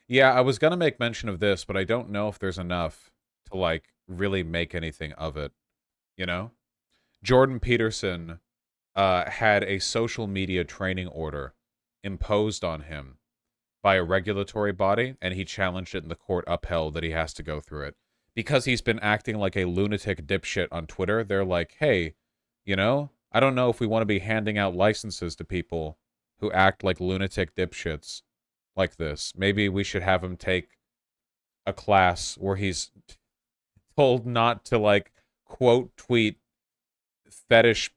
Yeah, I was gonna make mention of this, but I don't know if there's enough to, like, really make anything of it, you know? Jordan Peterson had a social media training order imposed on him by a regulatory body, and he challenged it, and the court upheld that he has to go through it. Because he's been acting like a lunatic dipshit on Twitter, they're like, hey, I don't know if we want to be handing out licenses to people who act like lunatic dipshits like this. Maybe we should have him take a class where he's told not to, like, quote tweet fetish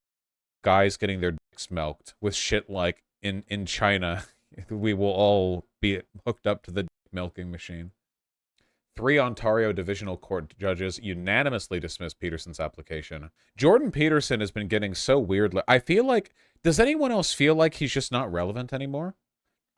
guys getting their dicks milked with shit like in China. We will all be hooked up to the dick milking machine. 3 Ontario Divisional Court judges unanimously dismissed Peterson's application. Jordan Peterson has been getting so weird. I feel like, does anyone else feel like he's just not relevant anymore?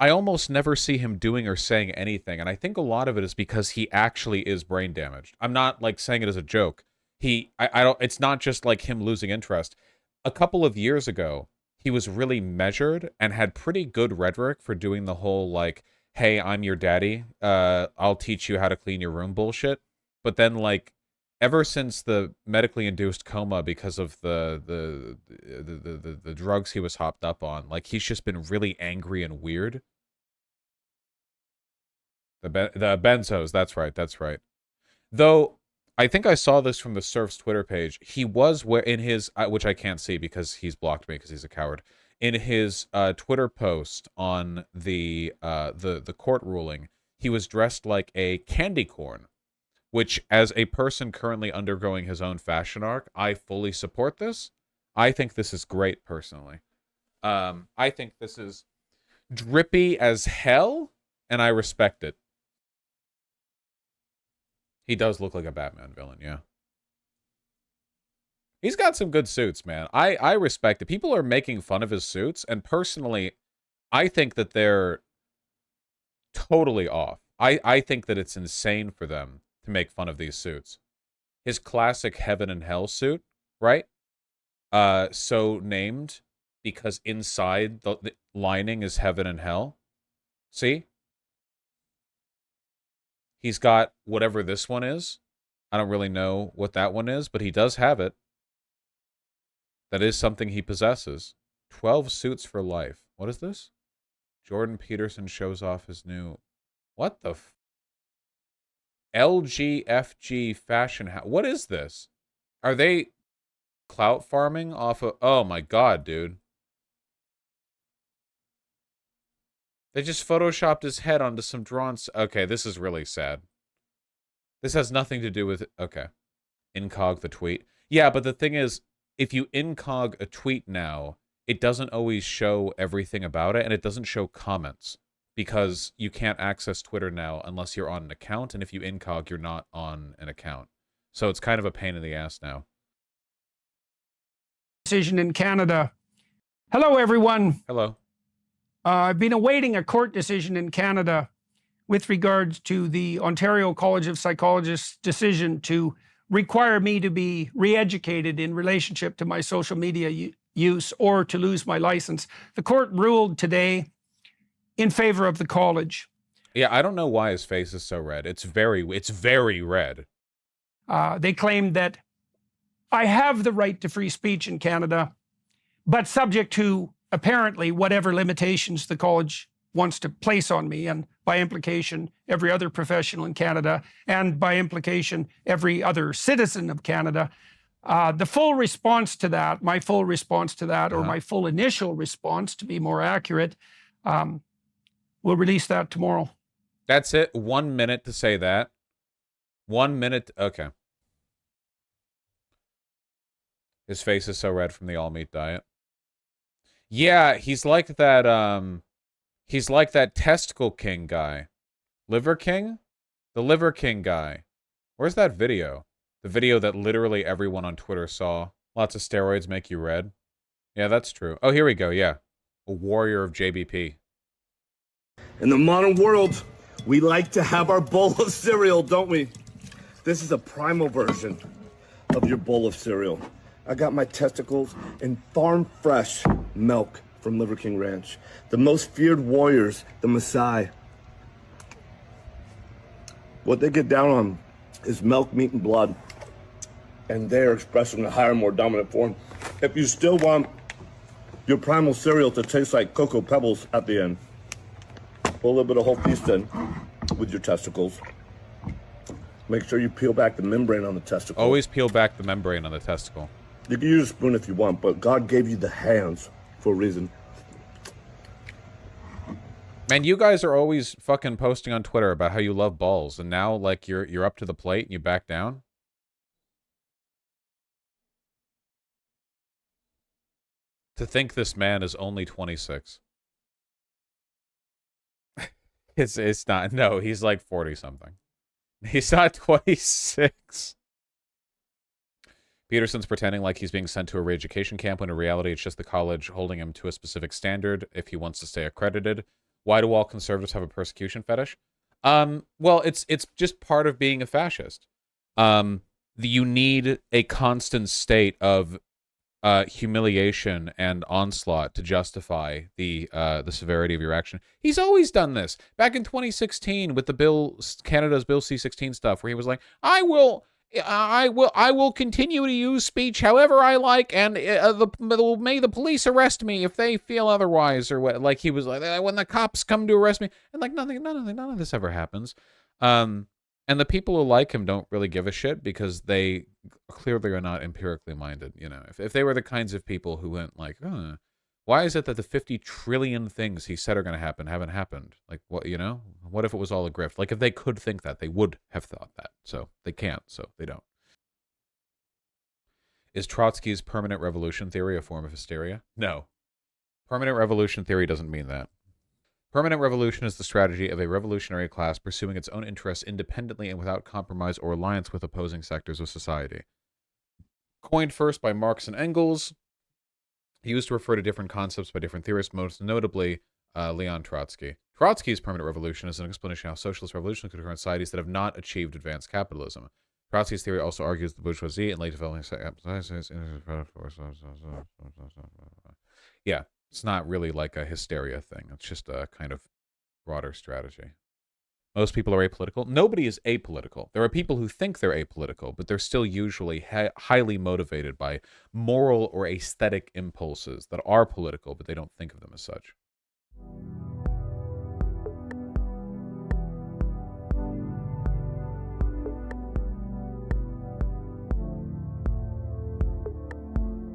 I almost never see him doing or saying anything, and I think a lot of it is because he actually is brain damaged. I'm not, like, saying it as a joke. I don't, it's not just like him losing interest. A couple of years ago, he was really measured and had pretty good rhetoric for doing the whole, like, hey, I'm your daddy, I'll teach you how to clean your room bullshit. But then, like, ever since the medically induced coma because of the drugs he was hopped up on, like, he's just been really angry and weird. The benzos, that's right. Though, I think I saw this from the Surf's Twitter page. He was in his, which I can't see because he's blocked me because he's a coward. In his Twitter post on the court ruling, he was dressed like a candy corn, which, as a person currently undergoing his own fashion arc, I fully support this. I think this is great, personally. I think this is drippy as hell, and I respect it. He does look like a Batman villain, yeah. He's got some good suits, man. I respect it. People are making fun of his suits, and personally, I think that they're totally off. I think that it's insane for them to make fun of these suits. His classic Heaven and Hell suit, right? So named because inside the lining is Heaven and Hell. See? He's got whatever this one is. I don't really know what that one is, but he does have it. That is something he possesses. 12 suits for life. What is this? Jordan Peterson shows off his new... What the LGFG fashion house. What is this? Are they clout farming off of... Oh my god, dude. They just photoshopped his head onto some drawn... Okay, this is really sad. This has nothing to do with... Okay. Incog the tweet. Yeah, but the thing is, if you incog a tweet now, it doesn't always show everything about it, and it doesn't show comments. Because you can't access Twitter now unless you're on an account, and if you incog, you're not on an account. So it's kind of a pain in the ass now. Decision in Canada. Hello, everyone. Hello. I've been awaiting a court decision in Canada with regards to the Ontario College of Psychologists' decision to require me to be re-educated in relationship to my social media use or to lose my license. The court ruled today in favor of the college. Yeah, I don't know why his face is so red. It's very red. They claimed that I have the right to free speech in Canada, but subject to apparently whatever limitations the college wants to place on me, and by implication every other professional in Canada, and by implication every other citizen of Canada. The full response to that, my full response to that, or my full initial response, to be more accurate, we'll release that tomorrow. That's it? 1 minute to say that? 1 minute? Okay. His face is so red from the all-meat diet. Yeah, he's like that, he's like that Testicle King guy. Liver King? The Liver King guy. Where's that video? The video that literally everyone on Twitter saw. Lots of steroids make you red. Yeah, that's true. Oh, here we go, yeah. A warrior of JBP. In the modern world, we like to have our bowl of cereal, don't we? This is a primal version of your bowl of cereal. I got my testicles in farm fresh milk from Liver King Ranch. The most feared warriors, the Maasai. What they get down on is milk, meat, and blood, and they're expressed in a higher, more dominant form. If you still want your primal cereal to taste like Cocoa Pebbles at the end, put a little bit of whole feast in with your testicles. Make sure you peel back the membrane on the testicle. Always peel back the membrane on the testicle. You can use a spoon if you want, but God gave you the hands for a reason. Man, you guys are always fucking posting on Twitter about how you love balls, and now, like, you're up to the plate and you back down? To think this man is only 26. It's not. No, he's like 40-something. He's not 26. Peterson's pretending like he's being sent to a re-education camp when in reality it's just the college holding him to a specific standard if he wants to stay accredited. Why do all conservatives have a persecution fetish? Well, it's just part of being a fascist. You need a constant state of humiliation and onslaught to justify the severity of your action. He's always done this. Back in 2016 with the Canada's Bill C-16 stuff, where he was like, I will continue to use speech however I like, and may the police arrest me if they feel otherwise, or what. Like, he was like, when the cops come to arrest me, and like none of this ever happens. And the people who like him don't really give a shit because they clearly are not empirically minded. You know, if they were the kinds of people who went like, why is it that the 50 trillion things he said are going to happen haven't happened? Like, what, you know, what if it was all a grift? Like, if they could think that, they would have thought that. So they can't, so they don't. Is Trotsky's permanent revolution theory a form of hysteria? No. Permanent revolution theory doesn't mean that. Permanent revolution is the strategy of a revolutionary class pursuing its own interests independently and without compromise or alliance with opposing sectors of society. Coined first by Marx and Engels, used to refer to different concepts by different theorists, most notably Leon Trotsky. Trotsky's permanent revolution is an explanation of how socialist revolution could occur in societies that have not achieved advanced capitalism. Trotsky's theory also argues the bourgeoisie and late developing... Yeah. It's not really like a hysteria thing. It's just a kind of broader strategy. Most people are apolitical. Nobody is apolitical. There are people who think they're apolitical, but they're still usually highly motivated by moral or aesthetic impulses that are political, but they don't think of them as such.